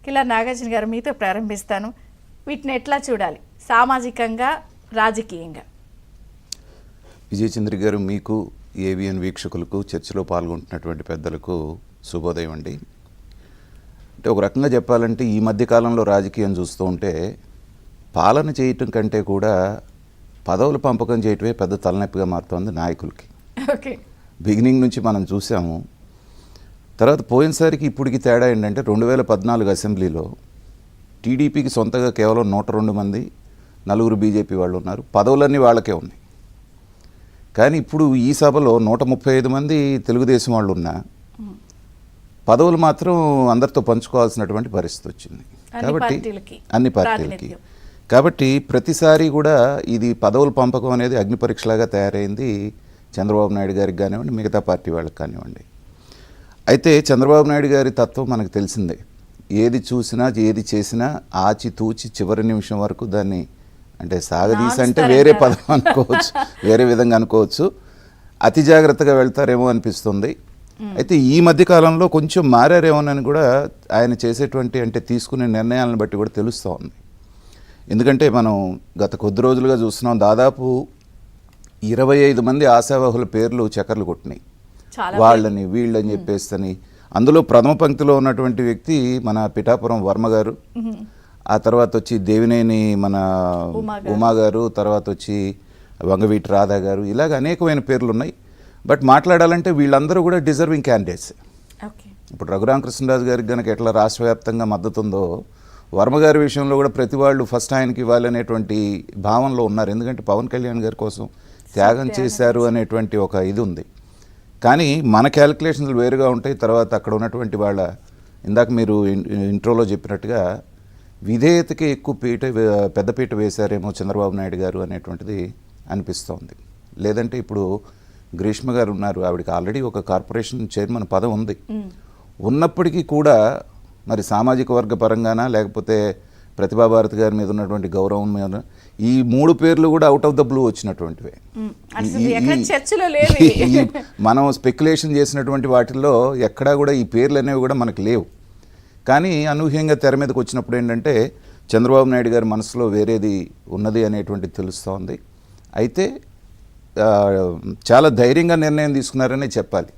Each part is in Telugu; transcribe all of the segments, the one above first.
కిల్లారి నాగార్జున గారు మీతో ప్రారంభిస్తాను. వీటిని ఎట్లా చూడాలి సామాజికంగా, రాజకీయంగా? విజయచంద్ర గారు, మీకు, ఏవిఎన్ వీక్షకులకు, చర్చలో పాల్గొంటున్నటువంటి పెద్దలకు శుభోదయం అండి. అంటే ఒక రకంగా చెప్పాలంటే ఈ మధ్యకాలంలో రాజకీయం చూస్తూ ఉంటే పాలన చేయటం కంటే కూడా పదవులు పంపకం చేయటమే పెద్ద తలనొప్పిగా మారుతోంది నాయకులకి. ఓకే, బిగినింగ్ నుంచి మనం చూసాము. తర్వాత పోయినసారికి ఇప్పటికి తేడా ఏంటంటే 2014 అసెంబ్లీలో టీడీపీకి సొంతగా కేవలం 102 మంది, 4 బీజేపీ వాళ్ళు ఉన్నారు. పదవులన్నీ వాళ్ళకే ఉన్నాయి. కానీ ఇప్పుడు ఈ సభలో 135 మంది తెలుగుదేశం వాళ్ళు ఉన్నా పదవులు మాత్రం అందరితో పంచుకోవాల్సినటువంటి పరిస్థితి వచ్చింది. కాబట్టి అన్ని పార్టీలకి కాబట్టి ప్రతిసారి కూడా ఇది పదవుల పంపకం అనేది అగ్ని పరీక్షలాగా తయారైంది చంద్రబాబు నాయుడు గారికి కానివ్వండి, మిగతా పార్టీ వాళ్ళకి కానివ్వండి. అయితే చంద్రబాబు నాయుడు గారి తత్వం మనకు తెలిసిందే. ఏది చూసినా ఏది చేసినా ఆచితూచి చివరి నిమిషం వరకు దాన్ని అంటే సాగదీసి అంటే వేరే పదం అనుకోవచ్చు, వేరే విధంగా అనుకోవచ్చు, అతి జాగ్రత్తగా వెళ్తారేమో అనిపిస్తుంది. అయితే ఈ మధ్యకాలంలో కొంచెం మారారేమోనని కూడా ఆయన చేసేటువంటి అంటే తీసుకునే నిర్ణయాలను బట్టి కూడా తెలుస్తూ ఉంది. ఎందుకంటే మనం గత కొద్ది రోజులుగా చూస్తున్నాం, దాదాపు 25 మంది ఆశావాహుల పేర్లు చక్కర్లు కొట్టినాయి. వాళ్ళని వీళ్ళని చెప్పేస్తని అందులో ప్రథమ పంక్తిలో ఉన్నటువంటి వ్యక్తి మన పిఠాపురం వర్మ గారు, ఆ తర్వాత వచ్చి దేవినేని మన ఉమా గారు, తర్వాత వచ్చి వంగవీటి రాధా గారు, ఇలాగ అనేకమైన పేర్లు ఉన్నాయి. బట్ మాట్లాడాలంటే వీళ్ళందరూ కూడా డిజర్వింగ్ క్యాండిడేట్స్. ఇప్పుడు రఘురామకృష్ణరాజు గారికి కనుక ఎట్లా రాష్ట్ర వ్యాప్తంగా మద్దతు ఉందో, వర్మ గారి విషయంలో కూడా ప్రతి వాళ్ళు ఫస్ట్ ఆయనకి ఇవ్వాలనేటువంటి భావనలో ఉన్నారు. ఎందుకంటే పవన్ కళ్యాణ్ గారి కోసం త్యాగం చేశారు అనేటువంటి ఒక ఇది ఉంది. కానీ మన క్యాలిక్యులేషన్స్ వేరుగా ఉంటాయి. తర్వాత అక్కడ ఉన్నటువంటి వాళ్ళ ఇందాక మీరు ఇంట్రోలో చెప్పినట్టుగా విధేయతకి ఎక్కువ పెద్దపీట వేశారేమో చంద్రబాబు నాయుడు గారు అనేటువంటిది అనిపిస్తోంది. లేదంటే ఇప్పుడు గ్రీష్మ గారు ఉన్నారు, ఆవిడకి ఆల్రెడీ ఒక కార్పొరేషన్ చైర్మన్ పదవి ఉంది. ఉన్నప్పటికీ కూడా మరి సామాజిక వర్గ పరంగానా లేకపోతే ప్రతిభాభారతి గారి మీద ఉన్నటువంటి గౌరవం మీద ఈ 3 పేర్లు కూడా అవుట్ ఆఫ్ ద బ్లూ వచ్చినటువంటివే. మనం స్పెక్యులేషన్ చేసినటువంటి వాటిల్లో ఎక్కడా కూడా ఈ పేర్లు అనేవి కూడా మనకు లేవు. కానీ అనూహ్యంగా తెర మీదకి వచ్చినప్పుడు ఏంటంటే చంద్రబాబు నాయుడు గారి మనసులో వేరేది ఉన్నది అనేటువంటిది తెలుస్తోంది. అయితే చాలా ధైర్యంగా నిర్ణయం తీసుకున్నారనే చెప్పాలి.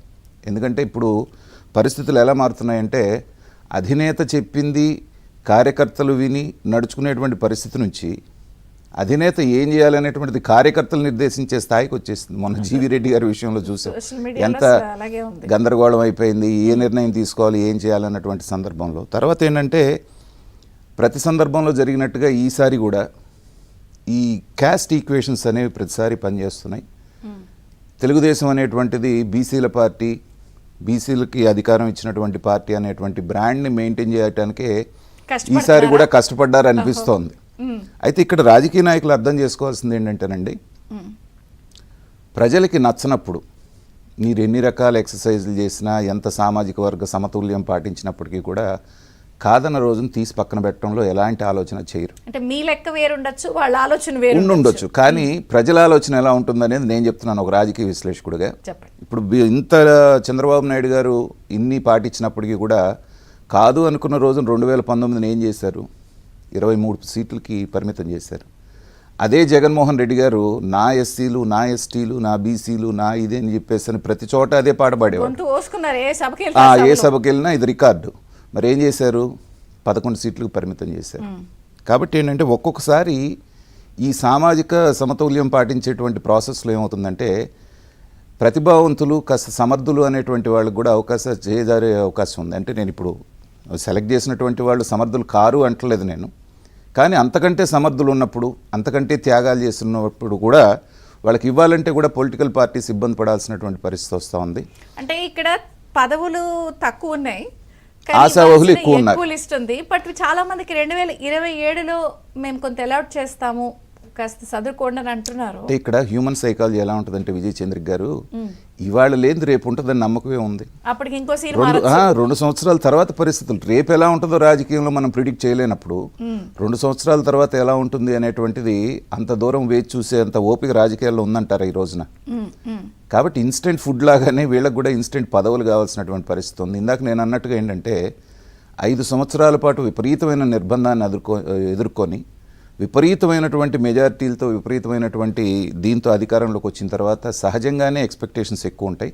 ఎందుకంటే ఇప్పుడు పరిస్థితులు ఎలా మారుతున్నాయంటే అధినేత చెప్పింది కార్యకర్తలు విని నడుచుకునేటువంటి పరిస్థితి నుంచి అధినేత ఏం చేయాలనేటువంటిది కార్యకర్తలు నిర్దేశించే స్థాయికి వచ్చేసింది. మొన్న జీవి రెడ్డి గారి విషయంలో చూసాం ఎంత గందరగోళం అయిపోయింది, ఏ నిర్ణయం తీసుకోవాలి, ఏం చేయాలన్నటువంటి సందర్భంలో. తర్వాత ఏంటంటే ప్రతి సందర్భంలో జరిగినట్టుగా ఈసారి కూడా ఈ క్యాస్ట్ ఈక్వేషన్స్ అనేవి ప్రతిసారి పనిచేస్తున్నాయి. తెలుగుదేశం అనేటువంటిది బీసీల పార్టీ, బీసీలకి అధికారం ఇచ్చినటువంటి పార్టీ అనేటువంటి బ్రాండ్ని మెయింటైన్ చేయడానికే ఈసారి కూడా కష్టపడ్డారు అనిపిస్తోంది. అయితే ఇక్కడ రాజకీయ నాయకులు అర్థం చేసుకోవాల్సింది ఏంటంటేనండి, ప్రజలకి నచ్చనప్పుడు మీరు ఎన్ని రకాల ఎక్సర్సైజులు చేసినా, ఎంత సామాజిక వర్గ సమతుల్యం పాటించినప్పటికీ కూడా కాదన్న రోజును తీసి పక్కన పెట్టడంలో ఎలాంటి ఆలోచన చేయరు. అంటే మీ లెక్క వేరుండొచ్చు, వాళ్ళ ఆలోచన వేరు ఉండొచ్చు, కానీ ప్రజల ఆలోచన ఎలా ఉంటుందనేది నేను చెప్తున్నాను ఒక రాజకీయ విశ్లేషకుడిగా. ఇప్పుడు ఇంత చంద్రబాబు నాయుడు గారు ఇన్ని పాటించినప్పటికీ కూడా కాదు అనుకున్న రోజున 2019 ఏం చేశారు? 23 సీట్లకి పరిమితం చేశారు. అదే జగన్మోహన్ రెడ్డి గారు నా ఎస్సీలు, నా ఎస్టీలు, నా బీసీలు, నా ఇదే అని చెప్పేసి ప్రతి చోట అదే పాట పాడేవాడు. ఏ సభకి వెళ్ళినా ఇది రికార్డు. మరి ఏం చేశారు? 11 సీట్లకు పరిమితం చేశారు. కాబట్టి ఏంటంటే ఒక్కొక్కసారి ఈ సామాజిక సమతుల్యం పాటించేటువంటి ప్రాసెస్లో ఏమవుతుందంటే ప్రతిభావంతులు కాస్త సమర్థులు అనేటువంటి వాళ్ళకి కూడా అవకాశం చేజారే అవకాశం ఉంది. అంటే నేను ఇప్పుడు సెలెక్ట్ చేసినటువంటి వాళ్ళు సమర్థులు కారు అంటలేదు నేను, కానీ అంతకంటే సమర్థులు ఉన్నప్పుడు, అంతకంటే త్యాగాలు చేస్తున్నప్పుడు కూడా వాళ్ళకి ఇవ్వాలంటే కూడా పొలిటికల్ పార్టీస్ ఇబ్బంది పడాల్సినటువంటి పరిస్థితి వస్తూ ఉంది. అంటే ఇక్కడ పదవులు తక్కువ ఉన్నాయి, ఆశావాహులు ఎక్కువ ఉన్నారు. బట్ చాలా మందికి 2027లో మేము కొంత అలాట్ చేస్తాము, కాస్త చదువుకోండి అని అంటున్నారు. అంటే ఇక్కడ హ్యూమన్ సైకాలజీ ఎలా ఉంటుందంటే విజయచంద్ర గారు, ఇవాళ లేదు రేపు ఉంటుందని నమ్మకమే ఉంది. అప్పటికి ఇంకో 2 సంవత్సరాల తర్వాత పరిస్థితులు రేపు ఎలా ఉంటుందో రాజకీయంలో మనం ప్రిడిక్ట్ చేయలేనప్పుడు 2 సంవత్సరాల తర్వాత ఎలా ఉంటుంది అనేటువంటిది అంత దూరం వేచి చూసే అంత ఓపిక రాజకీయాల్లో ఉందంటారా ఈ రోజున? కాబట్టి ఇన్స్టెంట్ ఫుడ్ లాగానే వీళ్ళకి కూడా ఇన్స్టెంట్ పదవులు కావాల్సినటువంటి పరిస్థితి ఉంది. ఇందాక నేను అన్నట్టుగా ఏంటంటే 5 సంవత్సరాల పాటు విపరీతమైన నిర్బంధాన్ని ఎదుర్కొని విపరీతమైనటువంటి మెజారిటీలతో విపరీతమైనటువంటి దీంతో అధికారంలోకి వచ్చిన తర్వాత సహజంగానే ఎక్స్పెక్టేషన్స్ ఎక్కువ ఉంటాయి.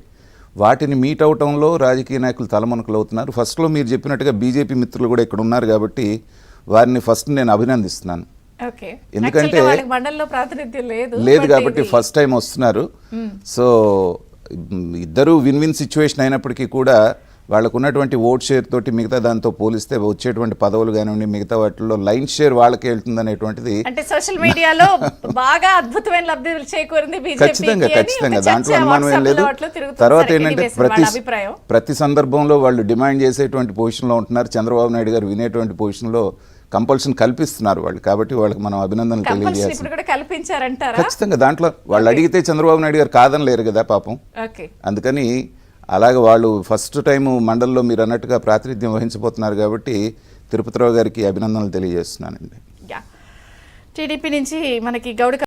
వాటిని మీట్ అవటంలో రాజకీయ నాయకులు తలమునకలు అవుతున్నారు. ఫస్ట్లో మీరు చెప్పినట్టుగా బీజేపీ మిత్రులు కూడా ఇక్కడ ఉన్నారు కాబట్టి వారిని ఫస్ట్ నేను అభినందిస్తున్నాను. ఓకే. ఎందుకంటే Actually వాళ్ళకి మండలిలో ప్రాతినిధ్యం లేదు లేదు కాబట్టి ఫస్ట్ టైం వస్తున్నారు. సో ఇద్దరు విన్ విన్ సిచ్యువేషన్ అయినప్పటికీ కూడా వాళ్ళకు ఉన్నటువంటి ఓట్ షేర్ తోటి మిగతా దాంతో పోలిస్తే వచ్చేటువంటి పదవులు కానివ్వండి మిగతా వాటిల్లో లైన్ షేర్ వాళ్ళకి వెళ్తుంది అనేటువంటిది అంటే సోషల్ మీడియాలో బాగా అద్భుతమైన లబ్ధి చేకూరింది ఖచ్చితంగా దాంట్లో అనుమానం ఏం లేదు. తర్వాత ఏంటంటే ప్రతి సందర్భంలో వాళ్ళు డిమాండ్ చేసేటువంటి పొజిషన్లో ఉంటున్నారు. చంద్రబాబు నాయుడు గారు వినేటువంటి పొజిషన్లో కంపల్షన్ కల్పిస్తున్నారు వాళ్ళు. కాబట్టి వాళ్ళకి మనం అభినందనలు తెలియజేయాలి. ఖచ్చితంగా దాంట్లో వాళ్ళు అడిగితే చంద్రబాబు నాయుడు గారు కాదనలేరు కదా పాపం. అందుకని అలాగే వాళ్ళు ఫస్ట్ టైం మండలిలో మీరు అన్నట్టుగా ప్రాతినిధ్యం వహించబోతున్నారు కాబట్టి తిరుపతిరావు గారికి అభినందనలు తెలియజేస్తున్నానండి. టీడీపీ నుంచి మనకి గౌడ